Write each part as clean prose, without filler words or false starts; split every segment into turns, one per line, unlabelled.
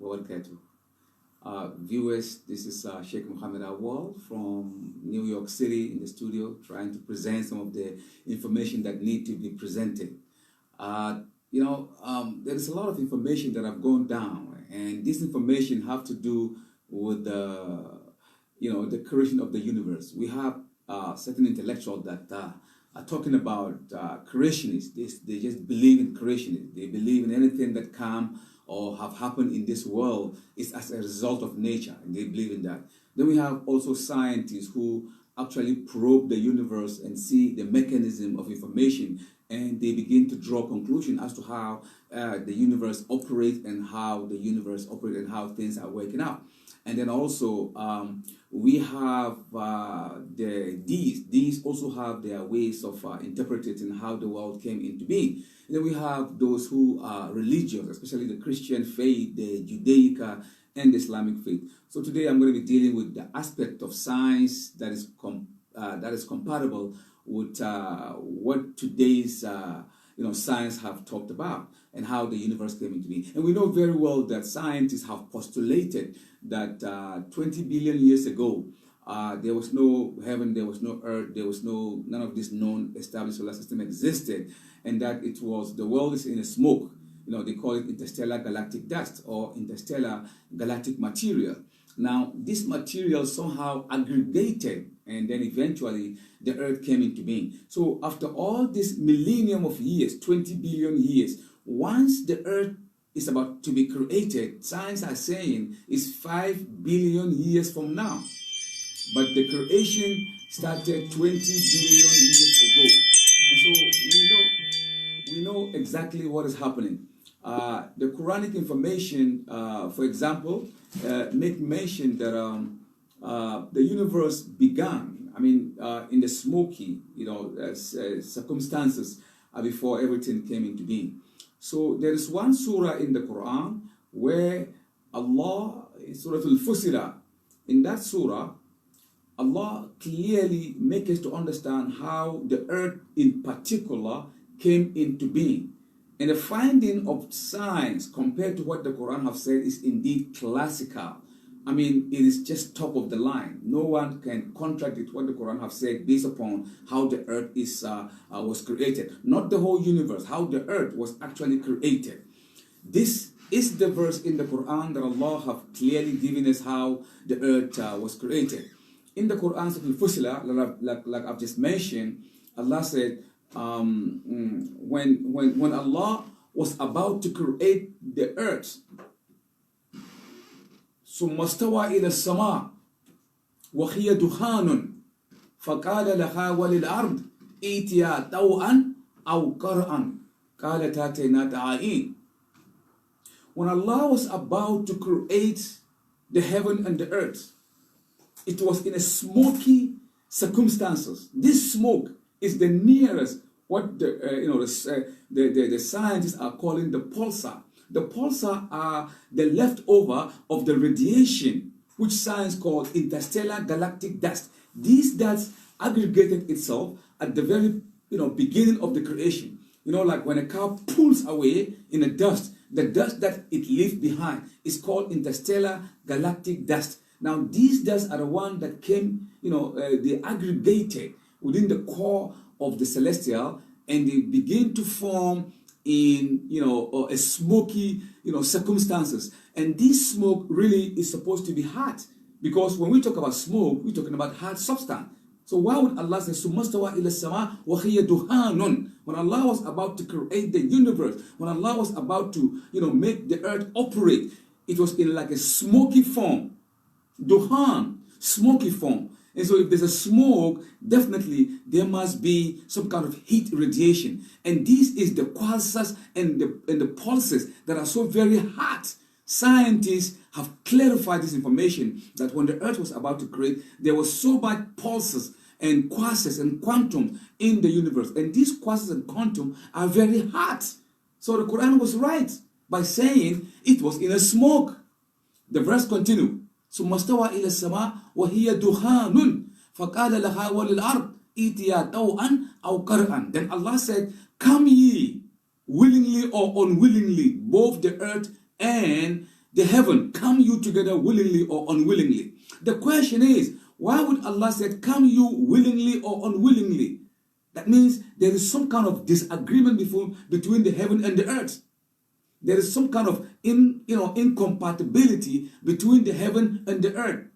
wa barakatuh. Viewers, this is Sheikh Mohammed Awal from New York City in the studio, trying to present some of the information that need to be presented. There is a lot of information that have gone down, and this information have to do with the creation of the universe. We have certain intellectuals that are talking about creationists. They just believe in creationists. They believe in anything that come or have happened in this world is as a result of nature, and they believe in that. Then we have also scientists who actually probe the universe and see the mechanism of information, and they begin to draw conclusion as to how the universe operates and how things are working out. And then also we have these also have their ways of interpreting how the world came into being. And then we have those who are religious, especially the Christian faith, the Judaic and the Islamic faith. So today I'm going to be dealing with the aspect of science that is compatible with what today's science have talked about and how the universe came into being. And we know very well that scientists have postulated that 20 billion years ago, there was no heaven, there was no earth, there was none of this known established solar system existed, and that the world is in a smoke. They call it interstellar galactic dust or interstellar galactic material. Now, this material somehow aggregated, and then eventually the earth came into being. So after all this millennium of years, 20 billion years, once the earth is about to be created, science are saying is 5 billion years from now. But the creation started 20 billion years ago. And so we know exactly what is happening. The Quranic information, for example, make mention that the universe began, in the smoky, circumstances before everything came into being. So there is one surah in the Quran where Allah, Surah Al-Fusilah, in that surah, Allah clearly makes us to understand how the earth in particular came into being. And the finding of science compared to what the Quran have said is indeed classical. It is just top of the line. No one can contradict what the Quran have said based upon how the earth was created. Not the whole universe, how the earth was actually created. This is the verse in the Quran that Allah have clearly given us how the earth was created. In the Quran, Surah like I've just mentioned, Allah said, when Allah was about to create the earth, ثم استوى إلى السماء وهي دخان فقال لها وللأرض ائتيا طوعا أو كرها قالتا أتينا طائعين. When Allah was about to create the heaven and the earth, it was in a smoky circumstances. This smoke is the nearest what the scientists are calling the pulsar. The pulsar are the leftover of the radiation, which science called interstellar galactic dust. This dust aggregated itself at the very beginning of the creation. Like when a car pulls away in the dust that it leaves behind is called interstellar galactic dust. Now these dust are the one that came, they aggregated within the core of the celestial, and they begin to form in a smoky circumstances. And this smoke really is supposed to be hot, because when we talk about smoke, we're talking about hard substance. So why would Allah say sumastawa ila sama wa hiya duhanun? When Allah was about to create the universe, when Allah was about to make the earth operate, it was in like a smoky form. Duhan, smoky form. And so if there's a smoke, definitely there must be some kind of heat radiation. And this is the quasars and the pulses that are so very hot. Scientists have clarified this information that when the earth was about to create, there was so much pulses and quasars and quantum in the universe. And these quasars and quantum are very hot. So the Quran was right by saying it was in a smoke. The verse continues. ثم استوى إلى السماء وهي دخان فقال لها وللأرض ائتيا طوعا أو كرها. Then Allah said, come ye willingly or unwillingly, both the earth and the heaven, come you together willingly or unwillingly. The question is, why would Allah say, come you willingly or unwillingly? That means there is some kind of disagreement between the heaven and the earth. There is some kind of incompatibility between the heaven and the earth.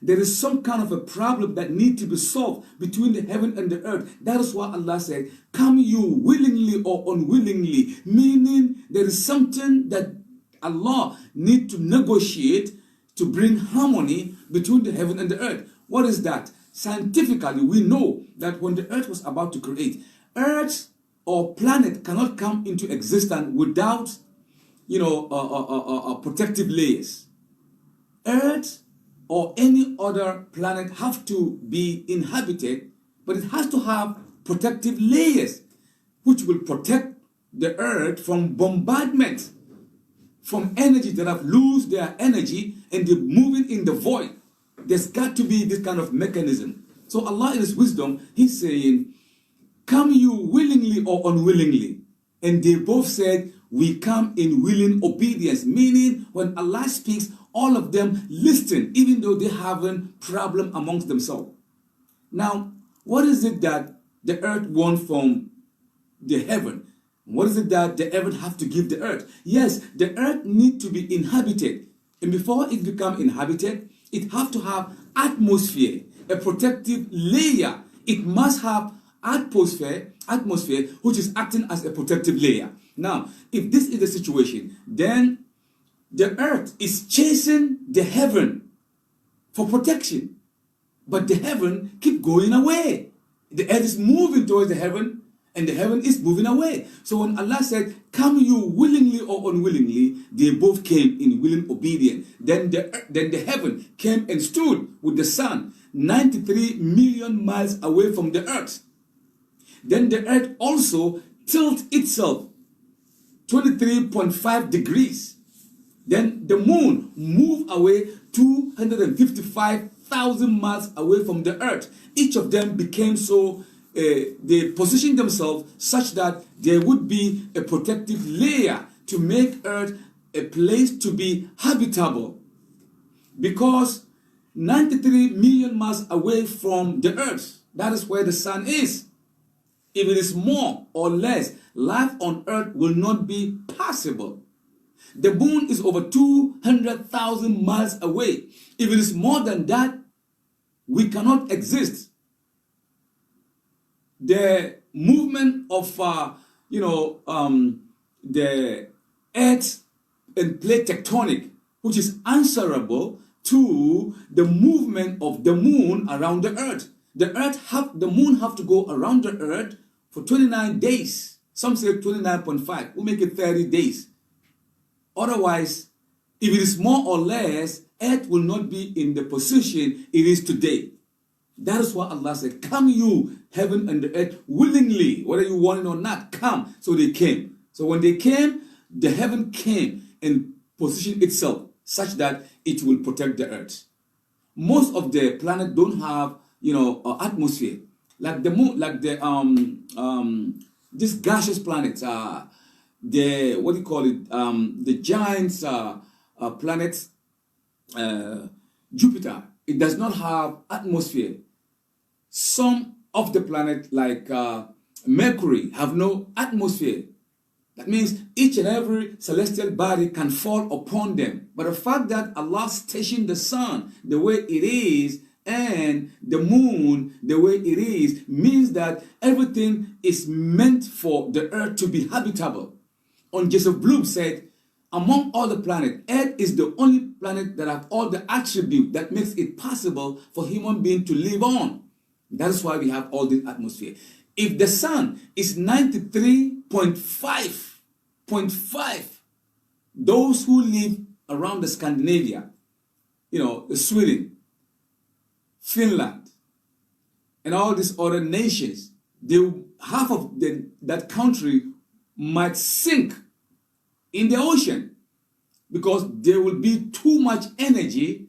There is some kind of a problem that needs to be solved between the heaven and the earth. That is why Allah said, come you willingly or unwillingly, meaning there is something that Allah needs to negotiate to bring harmony between the heaven and the earth. What is that? Scientifically, we know that when the earth was about to create, earth or planet cannot come into existence without, protective layers. Earth or any other planet have to be inhabited, but it has to have protective layers, which will protect the earth from bombardment, from energy that have lost their energy and they're moving in the void. There's got to be this kind of mechanism. So Allah in His wisdom, He's saying, come you willingly or unwillingly. And they both said, we come in willing obedience. Meaning, when Allah speaks, all of them listen, even though they have a problem amongst themselves. Now, what is it that the earth wants from the heaven? What is it that the heaven have to give the earth? Yes, the earth needs to be inhabited. And before it become inhabited, it have to have atmosphere, a protective layer. It must have atmosphere, which is acting as a protective layer. Now, if this is the situation, then the earth is chasing the heaven for protection. But the heaven keep going away. The earth is moving towards the heaven, and the heaven is moving away. So when Allah said, come you willingly or unwillingly, they both came in willing obedience. Then the heaven came and stood with the sun 93 million miles away from the earth. Then the earth also tilted itself 23.5 degrees. Then the moon moved away 255,000 miles away from the earth. Each of them became so, they positioned themselves such that there would be a protective layer to make earth a place to be habitable. Because 93 million miles away from the earth, that is where the sun is. If it is more or less, life on earth will not be possible. The moon is over 200,000 miles away. If it is more than that, we cannot exist. The movement of, the earth and plate tectonic, which is answerable to the movement of the moon around the earth. The moon have to go around the earth for 29 days. Some say 29.5. We'll make it 30 days. Otherwise, if it is more or less, earth will not be in the position it is today. That is why Allah said, come you, heaven and the earth, willingly, whether you want it or not, come. So they came. So when they came, the heaven came and positioned itself such that it will protect the earth. Most of the planet don't have, atmosphere. Like the moon, like the these gaseous planets, the giants planets, Jupiter, it does not have atmosphere. Some of the planets like Mercury have no atmosphere. That means each and every celestial body can fall upon them. But the fact that Allah stationed the sun the way it is and the moon the way it is means that everything is meant for the earth to be habitable. On Joseph Bloom said, among all the planets, Earth is the only planet that have all the attributes that makes it possible for human beings to live on. That is why we have all this atmosphere. If the sun is 93.5, those who live around the Scandinavia, Sweden, Finland, and all these other nations, half of that country might sink in the ocean because there will be too much energy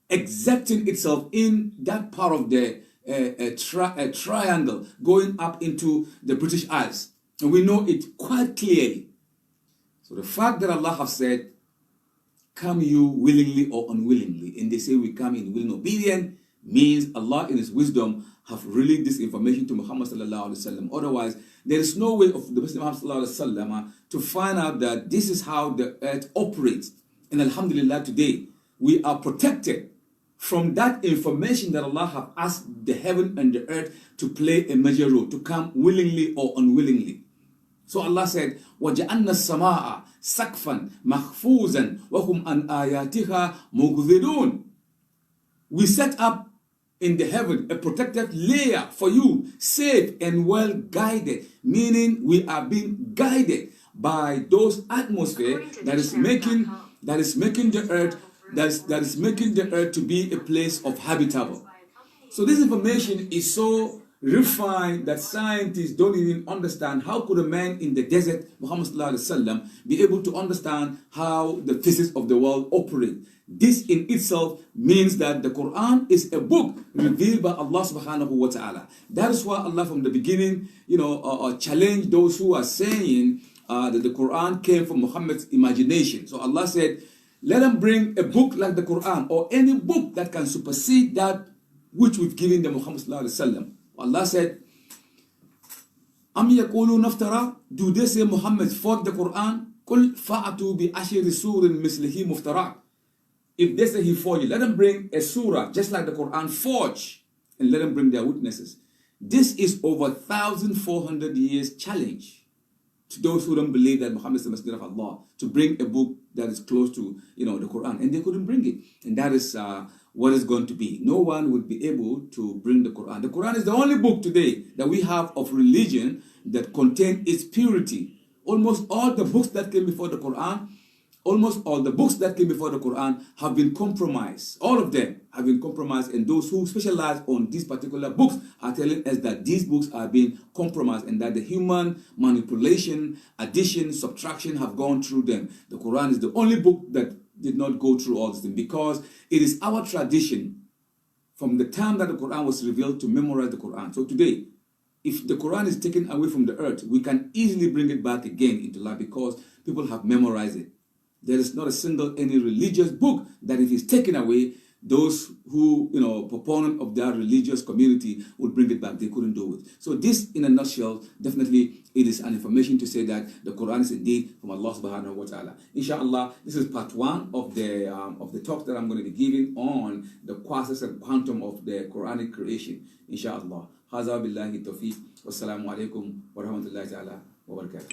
exerting itself in that part of the triangle going up into the British Isles. And we know it quite clearly. So the fact that Allah has said, come you willingly or unwillingly? And they say we come in willing obedience, means Allah in His wisdom have relayed this information to Muhammad sallallahu alaihi wasallam. Otherwise, there is no way of the Prophet Muhammad sallallahu alaihi wasallam to find out that this is how the earth operates. And alhamdulillah, today we are protected from that information that Allah have asked the heaven and the earth to play a major role, to come willingly or unwillingly. So Allah said, وَجَعَلْنَا السَّمَاءَ سَقْفًا مَحْفُوظًا وَهُمْ عَنْ آيَاتِهَا مُعْرِضُونَ. We set up in the heaven a protective layer for you, safe and well guided, meaning we are being guided by those atmosphere that is making the earth to be a place of habitable. So this information is so refined that scientists don't even understand. How could a man in the desert, Muhammad sallallahu alaihi wasallam, be able to understand how the physics of the world operate? This in itself means that the Quran is a book revealed by Allah subhanahu wa ta'ala. That is why Allah from the beginning, challenged those who are saying that the Quran came from Muhammad's imagination. So Allah said, let them bring a book like the Quran, or any book that can supersede that which we've given the Muhammad sallallahu alaihi wasallam. Allah said, Am yaquluna naftara? Do they say Muhammad forged the Quran? Qul fa'atu bi ashri surin mislihi muftarat. If they say he forged it, let them bring a surah just like the Quran forged, and let them bring their witnesses. This is over 1,400 years challenge to those who don't believe that Muhammad is the Messenger of Allah, to bring a book that is close to the Quran, and they couldn't bring it. And that is what it's going to be. No one would be able to bring the Quran. The Quran is the only book today that we have of religion that contain its purity. Almost all the books that came before the Quran, have been compromised. All of them have been compromised, and those who specialize on these particular books are telling us that these books are being compromised and that the human manipulation, addition, subtraction have gone through them. The Quran is the only book that did not go through all this thing, because it is our tradition from the time that the Quran was revealed to memorize the Quran. So today, if the Quran is taken away from the earth, we can easily bring it back again into life because people have memorized it. There is not a single any religious book that if it's taken away, those who, proponent of their religious community would bring it back. They couldn't do it. So this, in a nutshell, definitely it is an information to say that the Quran is indeed from Allah subhanahu wa ta'ala. Inshallah, this is part one of the talk that I'm going to be giving on the quasars and quantum of the Quranic creation. Inshallah. Haza billahi tawfiq. Wassalamu alaikum wa rahmatullahi ta'ala wa barakatuh.